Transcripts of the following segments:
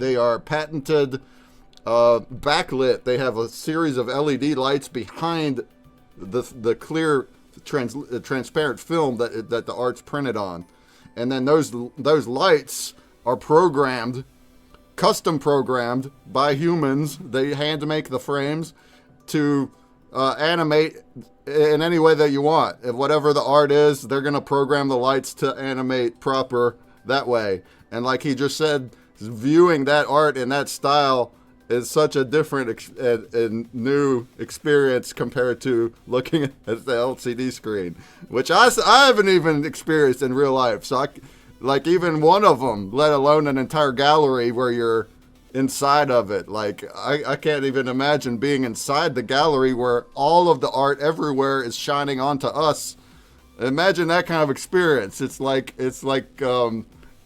They are patented, backlit. They have a series of LED lights behind the clear transparent film that the art's printed on, and then those lights are custom programmed by humans. They hand make the frames to animate in any way that you want. If whatever the art is, they're going to program the lights to animate proper that way. And like he just said, viewing that art in that style is such a different and new experience compared to looking at the LCD screen, which I haven't even experienced in real life. So like even one of them, let alone an entire gallery where you're inside of it. Like I can't even imagine being inside the gallery where all of the art everywhere is shining onto us. Imagine that kind of experience. It's like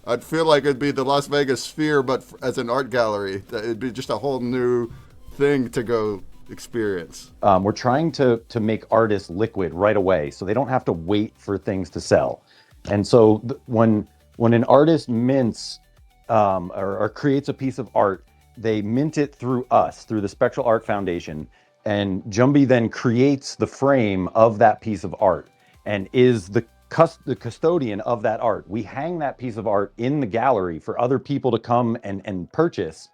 I'd feel like it'd be the Las Vegas Sphere, but as an art gallery. It'd be just a whole new thing to go experience. We're trying to make artists liquid right away, so they don't have to wait for things to sell. And so when an artist mints or creates a piece of art, they mint it through us, through the Spectral Art Foundation, and Jumby then creates the frame of that piece of art and is the custodian of that art. We hang that piece of art in the gallery for other people to come and purchase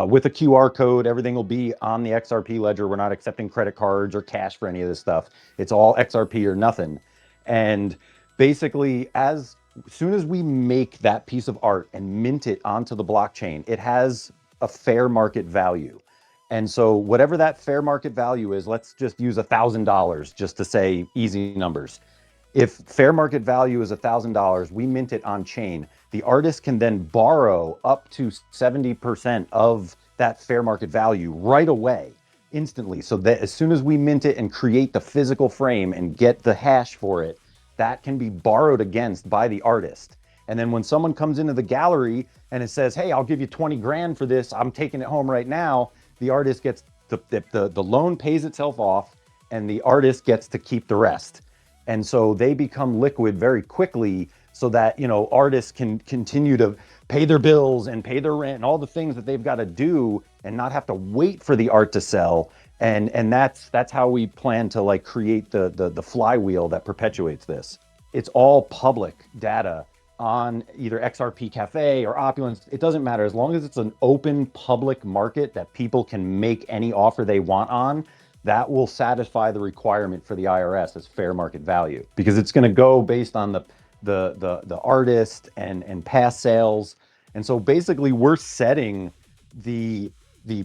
with a QR code. Everything will be on the XRP ledger. We're not accepting credit cards or cash for any of this stuff. It's all XRP or nothing. And basically, as soon as we make that piece of art and mint it onto the blockchain, it has a fair market value. And so whatever that fair market value is, let's just use $1,000 just to say easy numbers. If fair market value is $1,000, we mint it on chain. The artist can then borrow up to 70% of that fair market value right away, instantly. So that as soon as we mint it and create the physical frame and get the hash for it, that can be borrowed against by the artist. And then when someone comes into the gallery and it says, hey, I'll give you 20 grand for this, I'm taking it home right now, the artist gets the loan pays itself off and the artist gets to keep the rest. And so they become liquid very quickly so that, artists can continue to pay their bills and pay their rent and all the things that they've got to do and not have to wait for the art to sell. And that's how we plan to create the flywheel that perpetuates this. It's all public data on either XRP Cafe or Opulence. It doesn't matter. As long as it's an open public market that people can make any offer they want on, that will satisfy the requirement for the IRS as fair market value, because it's going to go based on the artist and past sales. And so basically we're setting the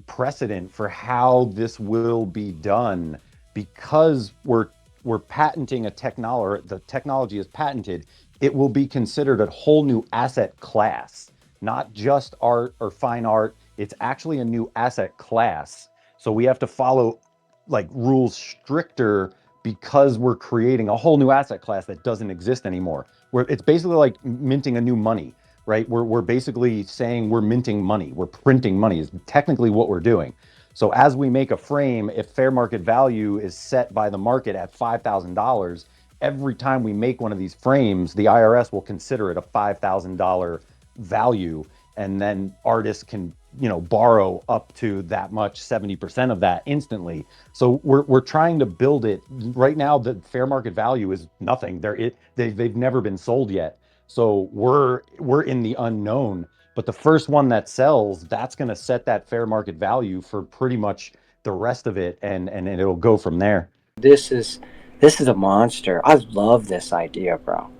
precedent for how this will be done, because we're patenting a technology, or the technology is patented. It will be considered a whole new asset class, not just art or fine art. It's actually a new asset class. So we have to follow rules stricter because we're creating a whole new asset class that doesn't exist anymore. Where it's basically like minting a new money, right? We're basically saying we're minting money. We're printing money is technically what we're doing. So as we make a frame, if fair market value is set by the market at $5,000, every time we make one of these frames, the IRS will consider it a $5,000 value, and then artists can borrow up to that much, 70% of that instantly. So we're trying to build it. Right now, the fair market value is nothing. They've never been sold yet. So we're in the unknown. But the first one that sells, that's going to set that fair market value for pretty much the rest of it, and it'll go from there. This is a monster. I love this idea, bro.